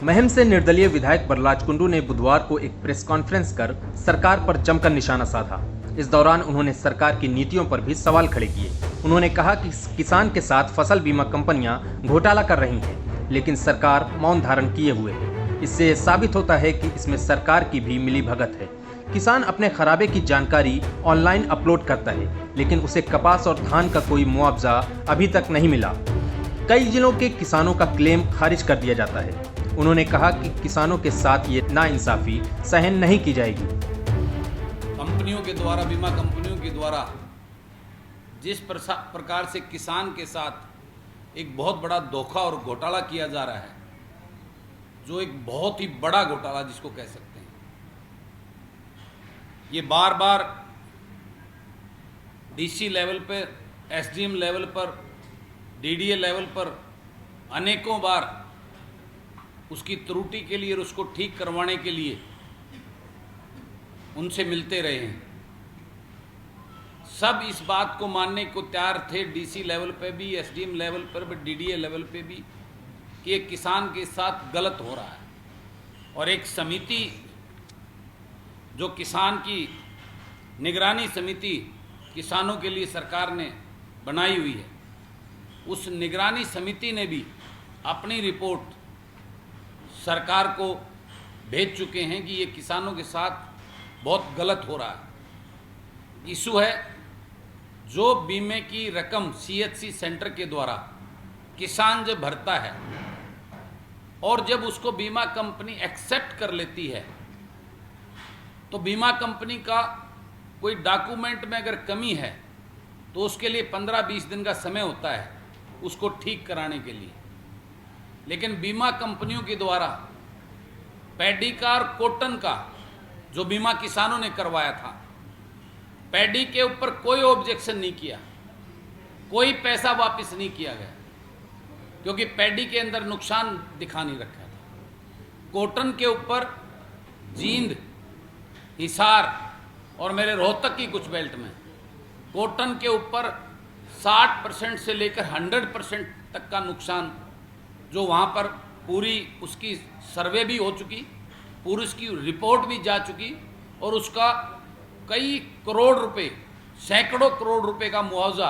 महम से निर्दलीय विधायक बरलाज कुंडू ने बुधवार को एक प्रेस कॉन्फ्रेंस कर सरकार पर जमकर निशाना साधा। इस दौरान उन्होंने सरकार की नीतियों पर भी सवाल खड़े किए। उन्होंने कहा कि किसान के साथ फसल बीमा कंपनियां घोटाला कर रही हैं, लेकिन सरकार मौन धारण किए हुए है। इससे साबित होता है कि इसमें सरकार की भी मिलीभगत है। किसान अपने खराबे की जानकारी ऑनलाइन अपलोड करता है, लेकिन उसे कपास और धान का कोई मुआवजा अभी तक नहीं मिला। कई जिलों के किसानों का क्लेम खारिज कर दिया जाता है। उन्होंने कहा कि किसानों के साथ ये नाइंसाफी सहन नहीं की जाएगी। कंपनियों के द्वारा, बीमा कंपनियों के द्वारा जिस प्रकार से किसान के साथ एक बहुत बड़ा धोखा और घोटाला किया जा रहा है, जो एक बहुत ही बड़ा घोटाला जिसको कह सकते हैं, ये बार बार डीसी लेवल पे, एसडीएम लेवल पर, डीडीए लेवल पर अनेकों बार उसकी त्रुटि के लिए और उसको ठीक करवाने के लिए उनसे मिलते रहे हैं। सब इस बात को मानने को तैयार थे, डीसी लेवल पे भी, एसडीएम लेवल पर भी, डीडीए लेवल पे भी, कि एक किसान के साथ गलत हो रहा है। और एक समिति, जो किसान की निगरानी समिति किसानों के लिए सरकार ने बनाई हुई है, उस निगरानी समिति ने भी अपनी रिपोर्ट सरकार को भेज चुके हैं कि ये किसानों के साथ बहुत गलत हो रहा है। इशू है जो बीमे की रकम सीएचसी सेंटर के द्वारा किसान जब भरता है और जब उसको बीमा कंपनी एक्सेप्ट कर लेती है, तो बीमा कंपनी का कोई डॉक्यूमेंट में अगर कमी है तो उसके लिए 15-20 दिन का समय होता है उसको ठीक कराने के लिए। लेकिन बीमा कंपनियों के द्वारा पैडी का और कॉटन का जो बीमा किसानों ने करवाया था, पैडी के ऊपर कोई ऑब्जेक्शन नहीं किया, कोई पैसा वापस नहीं किया गया, क्योंकि पैडी के अंदर नुकसान दिखा नहीं रखा था। कॉटन के ऊपर जींद, हिसार और मेरे रोहतक की कुछ बेल्ट में कॉटन के ऊपर 60% से लेकर 100% तक का नुकसान, जो वहाँ पर पूरी उसकी सर्वे भी हो चुकी, पूरी उसकी रिपोर्ट भी जा चुकी और उसका कई करोड़ रुपए, सैकड़ों करोड़ रुपए का मुआवजा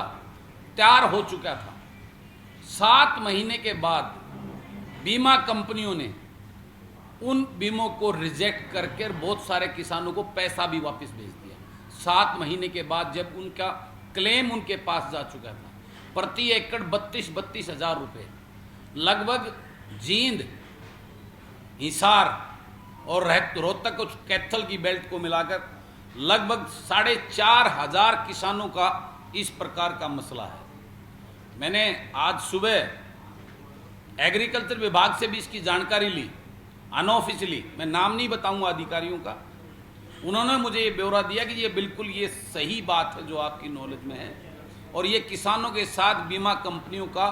तैयार हो चुका था। 7 महीने के बाद बीमा कंपनियों ने उन बीमों को रिजेक्ट करके बहुत सारे किसानों को पैसा भी वापस भेज दिया। 7 महीने के बाद जब उनका क्लेम उनके पास जा चुका था, प्रति एकड़ 32 हज़ार रुपये, लगभग जींद, हिसार और रोहतक कुछ कैथल की बेल्ट को मिलाकर लगभग 4,500 किसानों का इस प्रकार का मसला है। मैंने आज सुबह एग्रीकल्चर विभाग से भी इसकी जानकारी ली, अनऑफिशियली, मैं नाम नहीं बताऊंगा अधिकारियों का। उन्होंने मुझे ये ब्यौरा दिया कि ये बिल्कुल ये सही बात है जो आपकी नॉलेज में है, और ये किसानों के साथ बीमा कंपनियों का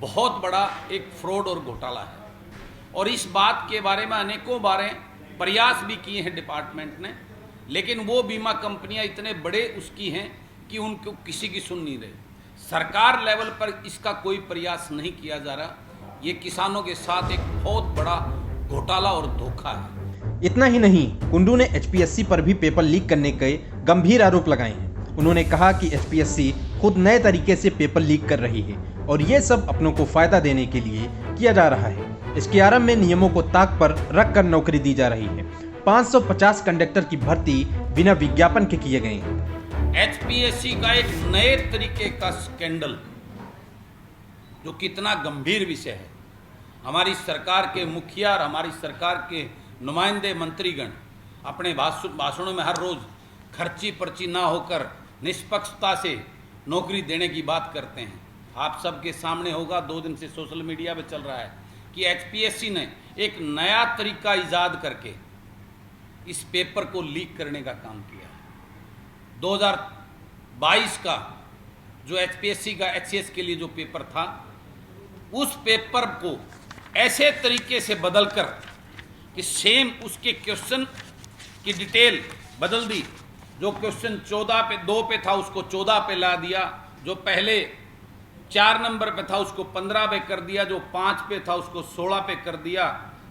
बहुत बड़ा एक फ्रॉड और घोटाला है। और इस बात के बारे में अनेकों बारें प्रयास भी किए हैं डिपार्टमेंट ने, लेकिन वो बीमा कंपनियां इतने बड़े उसकी हैं कि उनको किसी की सुन नहीं रहे। सरकार लेवल पर इसका कोई प्रयास नहीं किया जा रहा। ये किसानों के साथ एक बहुत बड़ा घोटाला और धोखा है। इतना ही नहीं, कुंडू ने एचपीएससी पर भी पेपर लीक करने के गंभीर आरोप लगाए हैं। उन्होंने कहा कि एचपीएससी खुद नए तरीके से पेपर लीक कर रही है और ये सब अपनों को फायदा देने के लिए किया जा रहा है। इसके आरंभ में नियमों को ताक पर रखकर नौकरी दी जा रही है। 550 कंडक्टर की भर्ती बिना विज्ञापन के किए गए हैं। एचपीएससी का एक नए तरीके का स्कैंडल, जो कितना गंभीर विषय है। हमारी सरकार के मुखिया और हमारी सरकार के नुमाइंदे मंत्रीगण अपने भाषणों में हर रोज खर्ची पर्ची ना होकर निष्पक्षता से नौकरी देने की बात करते हैं। आप सबके सामने होगा, 2 दिन से सोशल मीडिया पे चल रहा है कि एचपीएससी ने एक नया तरीका इजाद करके इस पेपर को लीक करने का काम किया है। 2022 का जो एचपीएससी का एचसीएस के लिए जो पेपर था, उस पेपर को ऐसे तरीके से बदलकर कि सेम उसके क्वेश्चन की डिटेल बदल दी। जो क्वेश्चन 14 पे 2 पे था उसको 14 पे ला दिया, जो पहले 4 नंबर पे था उसको 15 पे कर दिया, जो 5 पे था उसको 16 पे कर दिया।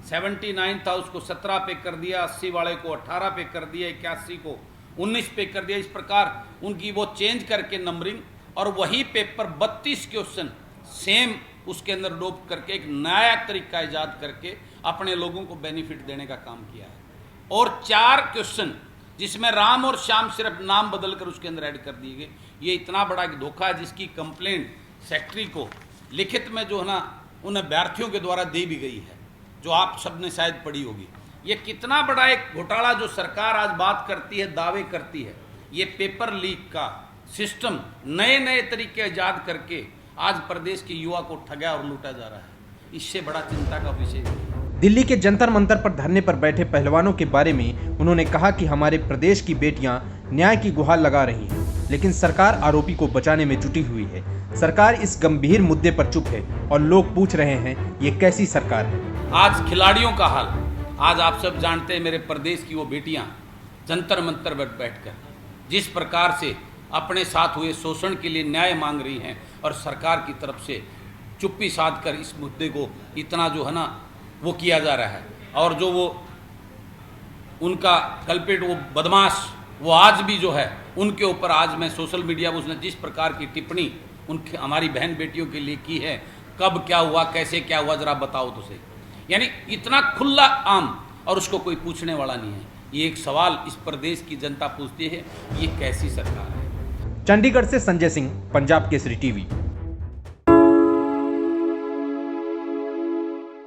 79 था उसको 17 पे कर दिया, 80 वाले को 18 पे कर दिया, 81 को 19 पे कर दिया। इस प्रकार उनकी वो चेंज करके नंबरिंग, और वही पेपर 32 क्वेश्चन सेम उसके अंदर डोप करके एक नया तरीका ईजाद करके अपने लोगों को बेनिफिट देने का काम किया है। और 4 क्वेश्चन जिसमें राम और श्याम सिर्फ नाम बदलकर उसके अंदर ऐड कर दिए गए। ये इतना बड़ा एक धोखा है जिसकी कंप्लेंट सेक्रेटरी को लिखित में जो है ना उन अभ्यर्थियों के द्वारा दे भी गई है, जो आप सबने शायद पढ़ी होगी। ये कितना बड़ा एक घोटाला जो सरकार आज बात करती है, दावे करती है, ये पेपर लीक का सिस्टम नए नए तरीके ईजाद करके आज प्रदेश के युवा को ठगा और लूटा जा रहा है। इससे बड़ा चिंता का विषय है। दिल्ली के जंतर मंतर पर धरने पर बैठे पहलवानों के बारे में उन्होंने कहा कि हमारे प्रदेश की बेटियां न्याय की गुहार लगा रही हैं, लेकिन सरकार आरोपी को बचाने में जुटी हुई है। सरकार इस गंभीर मुद्दे पर चुप है और लोग पूछ रहे हैं ये कैसी सरकार है। आज खिलाड़ियों का हाल, आज आप सब जानते हैं मेरे प्रदेश की वो बेटियां जंतर मंतर पर बैठकर जिस प्रकार से अपने साथ हुए शोषण के लिए न्याय मांग रही हैं, और सरकार की तरफ से चुप्पी साध कर इस मुद्दे को इतना जो है ना वो किया जा रहा है। और जो वो उनका कल्प्रिट, वो बदमाश, वो आज भी जो है उनके ऊपर आज मैं सोशल मीडिया पर उसने जिस प्रकार की टिप्पणी उनके हमारी बहन बेटियों के लिए की है, कब क्या हुआ, कैसे क्या हुआ, जरा बताओ तो सही। यानी इतना खुला आम, और उसको कोई पूछने वाला नहीं है। ये एक सवाल इस प्रदेश की जनता पूछती है, ये कैसी सरकार है। चंडीगढ़ से संजय सिंह, पंजाब केसरी टीवी।